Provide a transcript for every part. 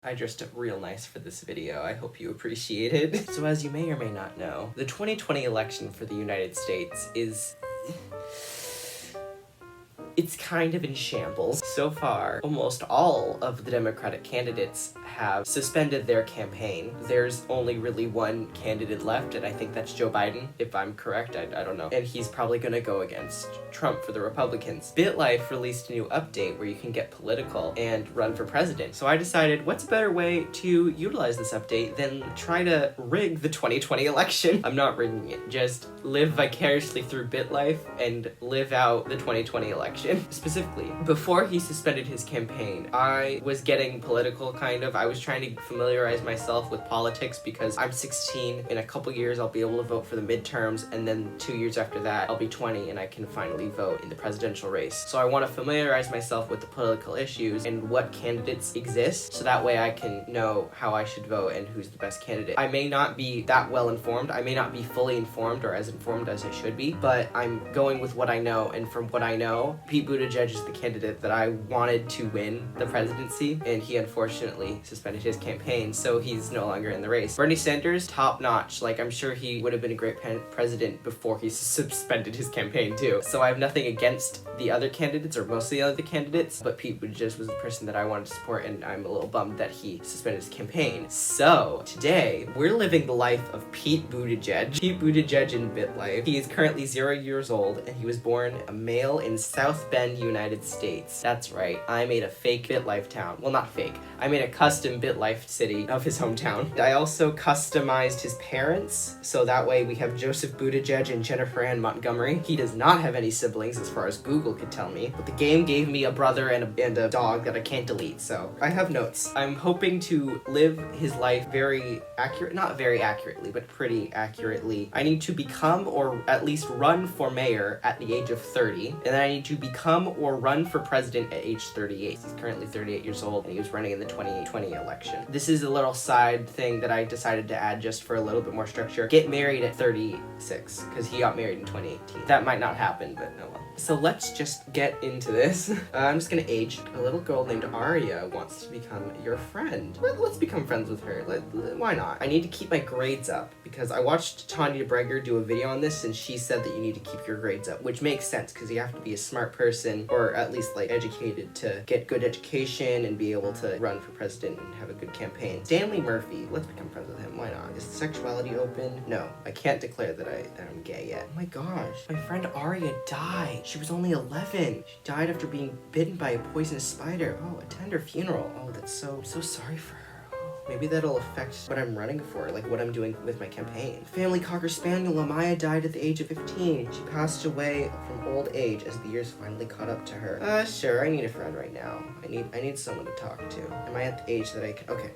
I dressed up real nice for this video. I hope you appreciate it. So as you may or may not know, the 2020 election for the United States is... it's kind of in shambles. So far, almost all of the Democratic candidates have suspended their campaign. There's only really one candidate left, and I think that's Joe Biden, if I'm correct, I don't know. And he's probably gonna go against Trump for the Republicans. BitLife released a new update where you can get political and run for president. So I decided, what's a better way to utilize this update than try to rig the 2020 election? I'm not rigging it, just live vicariously through BitLife and live out the 2020 election. Specifically, before he suspended his campaign, I was getting political, kind of. I was trying to familiarize myself with politics because I'm 16. In a couple years, I'll be able to vote for the midterms, and then 2 years after that, I'll be 20 and I can finally vote in the presidential race. So I want to familiarize myself with the political issues and what candidates exist, so that way I can know how I should vote and who's the best candidate. I may not be that well informed, I may not be fully informed or as informed as I should be, but I'm going with what I know, and from what I know, Pete Buttigieg is the candidate that I wanted to win the presidency, and he unfortunately suspended his campaign, so he's no longer in the race. Bernie Sanders, top notch. Like, I'm sure he would have been a great president before he suspended his campaign too. So I have nothing against the other candidates, or most of the other candidates, but Pete Buttigieg was the person that I wanted to support, and I'm a little bummed that he suspended his campaign. So today, we're living the life of Pete Buttigieg. Pete Buttigieg in BitLife. He is currently 0 years old, and he was born a male in South Bend, United States. That's right, I made a fake BitLife town. Well, not fake. I made a custom BitLife city of his hometown. I also customized his parents, so that way we have Joseph Buttigieg and Jennifer Ann Montgomery. He does not have any siblings as far as Google could tell me, but the game gave me a brother and a dog that I can't delete, so I have notes. I'm hoping to live his life very not very accurately, but pretty accurately. I need to become or at least run for mayor at the age of 30, and then I need to become or run for president at age 38. He's currently 38 years old, and he was running in the 2020 election. This is a little side thing that I decided to add just for a little bit more structure. Get married at 36, because he got married in 2018. That might not happen, but no well. So let's just get into this. I'm just gonna age. A little girl named Aria wants to become your friend. Let's become friends with her. Why not? I need to keep my grades up, because I watched Tanya Breger do a video on this, and she said that you need to keep your grades up, which makes sense, because you have to be a smart person, or at least like educated, to get good education and be able to run for president and have a good campaign. Stanley Murphy, let's become friends with him. Why not? Is sexuality open? No, I can't declare that I'm gay yet. Oh my gosh, my friend Aria died. She was only 11. She died after being bitten by a poisonous spider. Oh, a tender funeral. Oh, that's so sorry for her. Maybe that'll affect what I'm running for, like what I'm doing with my campaign. Family Cocker Spaniel Amaya died at the age of 15. She passed away from old age as the years finally caught up to her. Sure, I need a friend right now. I need someone to talk to. Am I at the age that I can? Okay.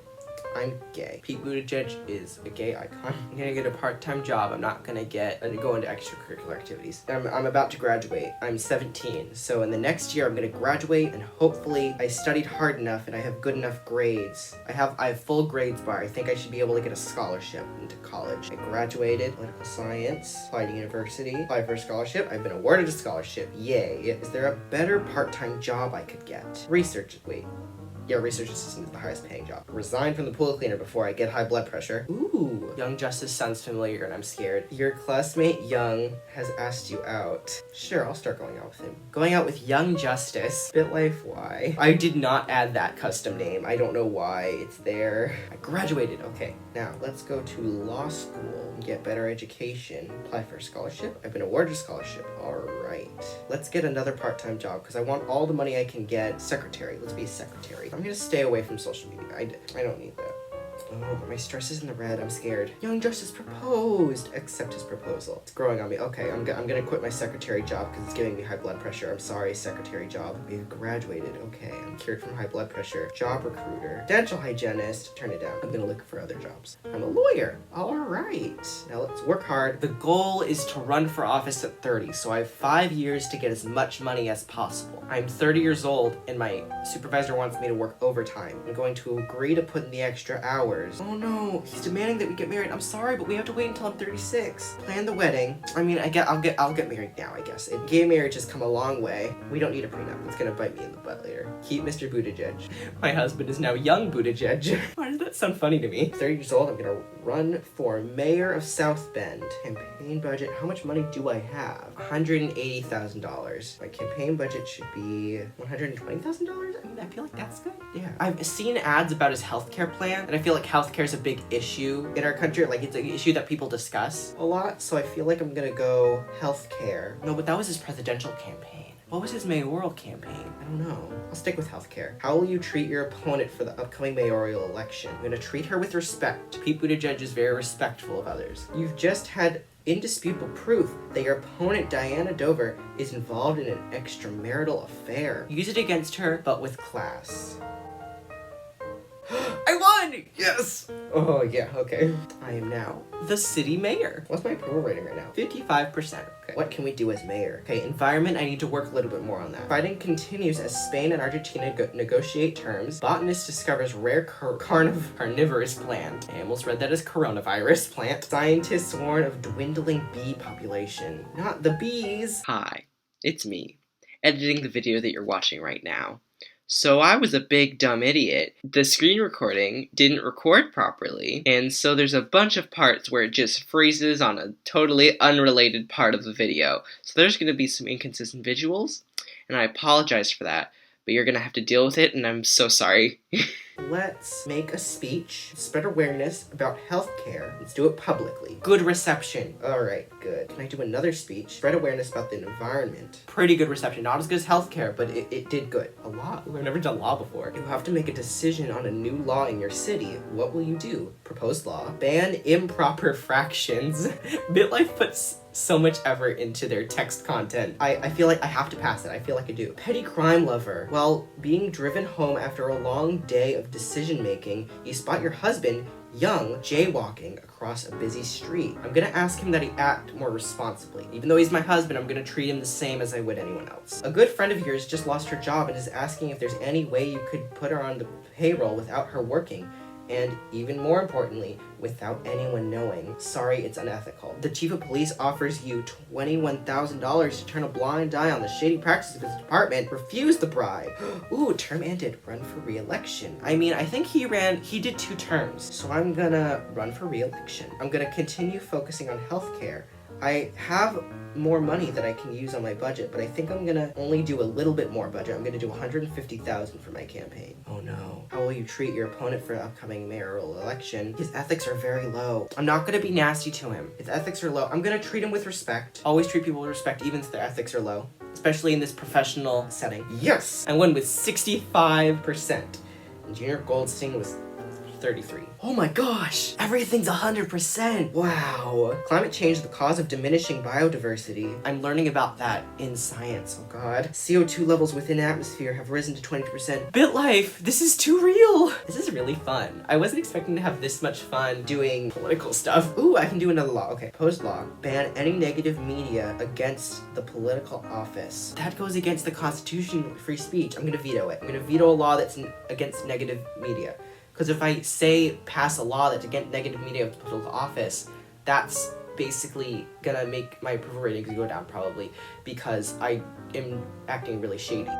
I'm gay. Pete Buttigieg is a gay icon. I'm gonna get a part-time job. I'm not gonna go into extracurricular activities. I'm about to graduate. I'm 17, so in the next year I'm gonna graduate, and hopefully I studied hard enough and I have good enough grades. I have full grades bar. I think I should be able to get a scholarship into college. I graduated political science, applied to university, applied for a scholarship. I've been awarded a scholarship. Yay. Is there a better part-time job I could get? Research assistant is the highest paying job. Resign from the pool cleaner before I get high blood pressure. Ooh, Young Justice sounds familiar and I'm scared. Your classmate Young has asked you out. Sure, I'll start going out with him. Going out with Young Justice. BitLife, why? I did not add that custom name. I don't know why it's there. I graduated. Okay, now let's go to law school and get better education. Apply for a scholarship. I've been awarded a scholarship. All right. Let's get another part-time job because I want all the money I can get. Secretary. Let's be a secretary. I'm gonna stay away from social media. I don't need that. Oh, but my stress is in the red. I'm scared. Young Justice proposed. Accept his proposal. It's growing on me. Okay, I'm gonna quit my secretary job because it's giving me high blood pressure. I'm sorry, secretary job. We've graduated. Okay, I'm cured from high blood pressure. Job recruiter. Dental hygienist. Turn it down. I'm gonna look for other jobs. I'm a lawyer. All right. Now let's work hard. The goal is to run for office at 30, so I have 5 years to get as much money as possible. I'm 30 years old, and my supervisor wants me to work overtime. I'm going to agree to put in the extra hours hours. Oh no, he's demanding that we get married. I'm sorry, but we have to wait until I'm 36. Plan the wedding. I mean, I'll get married now, I guess. Gay marriage has come a long way. We don't need a prenup. It's gonna bite me in the butt later. Keep Mr. Buttigieg. My husband is now young Buttigieg. Why does that sound funny to me? 30 years old, I'm gonna run for mayor of South Bend. Campaign budget, how much money do I have? $180,000. My campaign budget should be $120,000? I mean, I feel like that's good. Yeah. I've seen ads about his healthcare plan, and I feel like healthcare is a big issue in our country. Like, it's an issue that people discuss a lot, so I feel like I'm gonna go healthcare. No, but that was his presidential campaign. What was his mayoral campaign? I don't know. I'll stick with healthcare. How will you treat your opponent for the upcoming mayoral election? I'm gonna treat her with respect. Pete Buttigieg is very respectful of others. You've just had indisputable proof that your opponent, Diana Dover, is involved in an extramarital affair. Use it against her, but with class. I won! Yes! Oh, yeah, okay. I am now the city mayor. What's my approval rating right now? 55%. Okay. What can we do as mayor? Okay, environment, I need to work a little bit more on that. Fighting continues as Spain and Argentina negotiate terms. Botanist discovers rare carnivorous plant. I almost read that as coronavirus plant. Scientists warn of dwindling bee population. Not the bees! Hi, it's me, editing the video that you're watching right now. So I was a big dumb idiot. The screen recording didn't record properly, and so there's a bunch of parts where it just freezes on a totally unrelated part of the video. So there's going to be some inconsistent visuals, and I apologize for that, but you're going to have to deal with it, and I'm so sorry. Let's make a speech, spread awareness about healthcare. Let's do it publicly. Good reception. All right, good. Can I do another speech? Spread awareness about the environment. Pretty good reception. Not as good as healthcare, but it did good. A law. Ooh, I've never done law before. You have to make a decision on a new law in your city. What will you do? Proposed law. Ban improper fractions. BitLife puts so much effort into their text content. I feel like I have to pass it. I feel like I do. Petty crime lover. While being driven home after a long day of decision making, you spot your husband, Young, jaywalking across a busy street. I'm gonna ask him that he act more responsibly. Even though he's my husband, I'm gonna treat him the same as I would anyone else. A good friend of yours just lost her job and is asking if there's any way you could put her on the payroll without her working. And even more importantly, without anyone knowing. Sorry, it's unethical. The chief of police offers you $21,000 to turn a blind eye on the shady practices of his department. Refuse the bribe. Ooh, term ended. Run for re-election. I mean, I think he did 2 terms. So I'm gonna run for re-election. I'm gonna continue focusing on healthcare. I have more money that I can use on my budget, but I think I'm gonna only do a little bit more budget. I'm gonna do $150,000 for my campaign. Oh no. How will you treat your opponent for the upcoming mayoral election? His ethics are very low. I'm not gonna be nasty to him. His ethics are low. I'm gonna treat him with respect. Always treat people with respect, even if their ethics are low. Especially in this professional setting. Yes! I won with 65%. And Junior Goldstein was 33. Oh my gosh! Everything's 100%! Wow! Climate change is the cause of diminishing biodiversity. I'm learning about that in science, oh god. CO2 levels within atmosphere have risen to 20%. BitLife! This is too real! This is really fun. I wasn't expecting to have this much fun doing political stuff. Ooh, I can do another law. Okay, proposed law. Ban any negative media against the political office. That goes against the Constitution of free speech. I'm gonna veto it. I'm gonna veto a law that's against negative media. Because if I pass a law that's against negative media of the political office, that's basically gonna make my approval ratings go down probably, because I am acting really shady.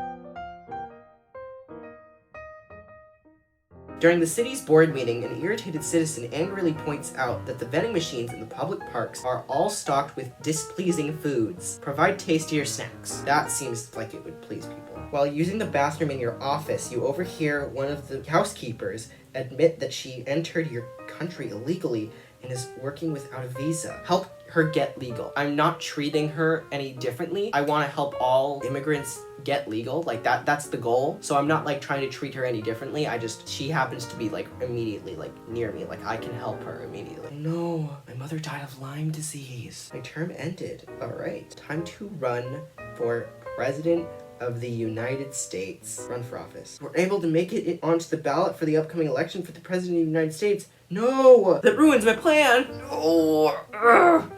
During the city's board meeting, an irritated citizen angrily points out that the vending machines in the public parks are all stocked with displeasing foods. Provide tastier snacks. That seems like it would please people. While using the bathroom in your office, you overhear one of the housekeepers admit that she entered your country illegally and is working without a visa. Help her get legal. I'm not treating her any differently. I want to help all immigrants get legal. Like that's the goal. So I'm not like trying to treat her any differently. She happens to be like immediately like near me. Like I can help her immediately. No, my mother died of Lyme disease. My term ended. All right, time to run for president of the United States. Run for office. We're able to make it onto the ballot for the upcoming election for the president of the United States. No! That ruins my plan! No! Ugh.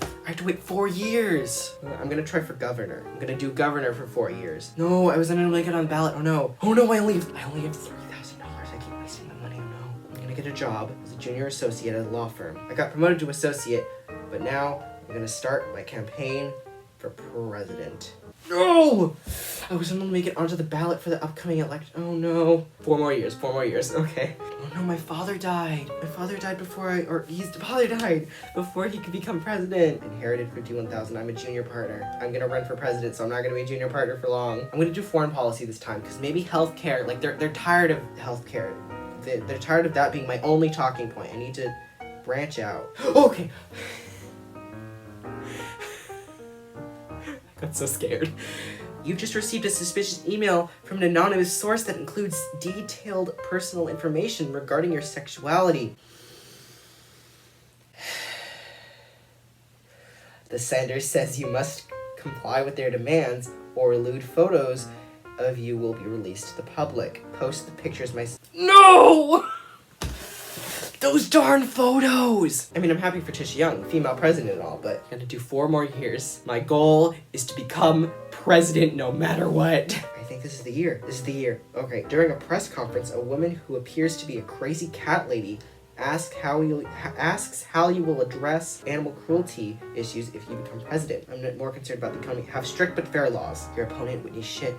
I have to wait 4 years. I'm gonna try for governor. I'm gonna do governor for 4 years. No, I wasn't able to get on the ballot. Oh no. Oh no, I only have $3,000. I keep wasting my money. Oh no. I'm gonna get a job as a junior associate at a law firm. I got promoted to associate, but now I'm gonna start my campaign for president. No! I was able to make it onto the ballot for the upcoming election. Oh no. 4 more years, okay. Oh no, my father died. My father died before his father died before he could become president. Inherited 51,000, I'm a junior partner. I'm gonna run for president, so I'm not gonna be a junior partner for long. I'm gonna do foreign policy this time, because maybe healthcare, like they're tired of healthcare. They're tired of that being my only talking point. I need to branch out. Okay. I got so scared. You've just received a suspicious email from an anonymous source that includes detailed personal information regarding your sexuality. The sender says you must comply with their demands or lewd photos of you will be released to the public. Post the pictures No! Those darn photos! I mean, I'm happy for Tisha Young, female president and all, but I'm gonna do 4 more years. My goal is to become president no matter what. I think this is the year. This is the year. Okay, during a press conference, a woman who appears to be a crazy cat lady asks how you will address animal cruelty issues if you become president. I'm more concerned about the economy. Have strict but fair laws. Your opponent, Whitney Shit,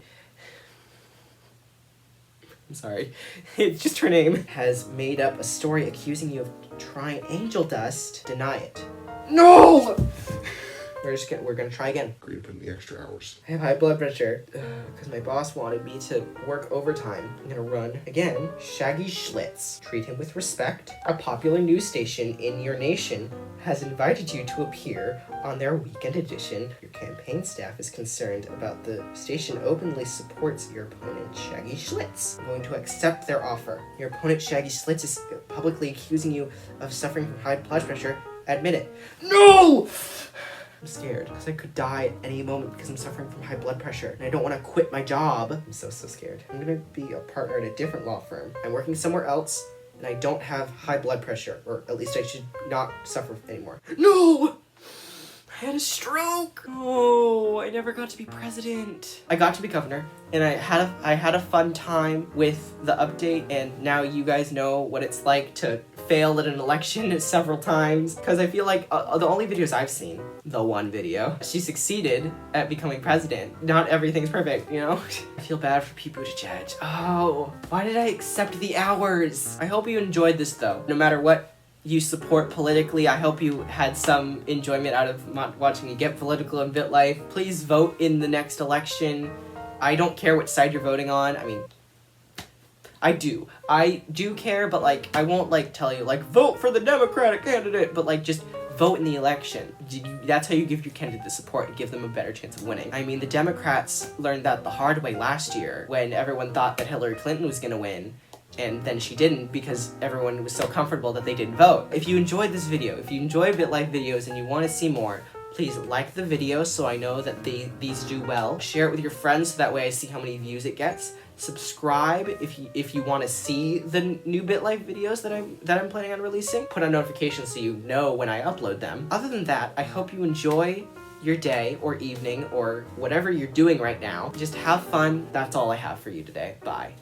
I'm sorry, it's just her name, has made up a story accusing you of trying angel dust. Deny it. No! We're gonna try again. Agree to put in the extra hours. I have high blood pressure because my boss wanted me to work overtime. I'm gonna run again. Shaggy Schlitz. Treat him with respect. A popular news station in your nation has invited you to appear on their weekend edition. Your campaign staff is concerned about the station openly supports your opponent, Shaggy Schlitz. I'm going to accept their offer. Your opponent, Shaggy Schlitz, is publicly accusing you of suffering from high blood pressure. Admit it. No! I'm scared because I could die at any moment because I'm suffering from high blood pressure and I don't want to quit my job. I'm so scared. I'm gonna be a partner at a different law firm. I'm working somewhere else and I don't have high blood pressure, or at least I should not suffer anymore. No! I had a stroke. Oh, I never got to be president. I got to be governor, and I had a fun time with the update, and now you guys know what it's like to fail at an election several times, because I feel like the only videos I've seen, the one video, she succeeded at becoming president. Not everything's perfect, you know? I feel bad for people to judge. Oh, why did I accept the hours? I hope you enjoyed this though. No matter what you support politically, I hope you had some enjoyment out of watching me get political in BitLife. Please vote in the next election. I don't care which side you're voting on. I mean, I do care, but like, I won't like tell you like, vote for the Democratic candidate, but like, just vote in the election. That's how you give your candidate the support and give them a better chance of winning. I mean, the Democrats learned that the hard way last year when everyone thought that Hillary Clinton was gonna win, and then she didn't because everyone was so comfortable that they didn't vote. If you enjoyed this video, if you enjoy BitLife videos and you want to see more, please like the video so I know that these do well. Share it with your friends so that way I see how many views it gets. Subscribe if you want to see the new BitLife videos that I'm planning on releasing. Put on notifications so you know when I upload them. Other than that, I hope you enjoy your day or evening or whatever you're doing right now. Just have fun. That's all I have for you today. Bye.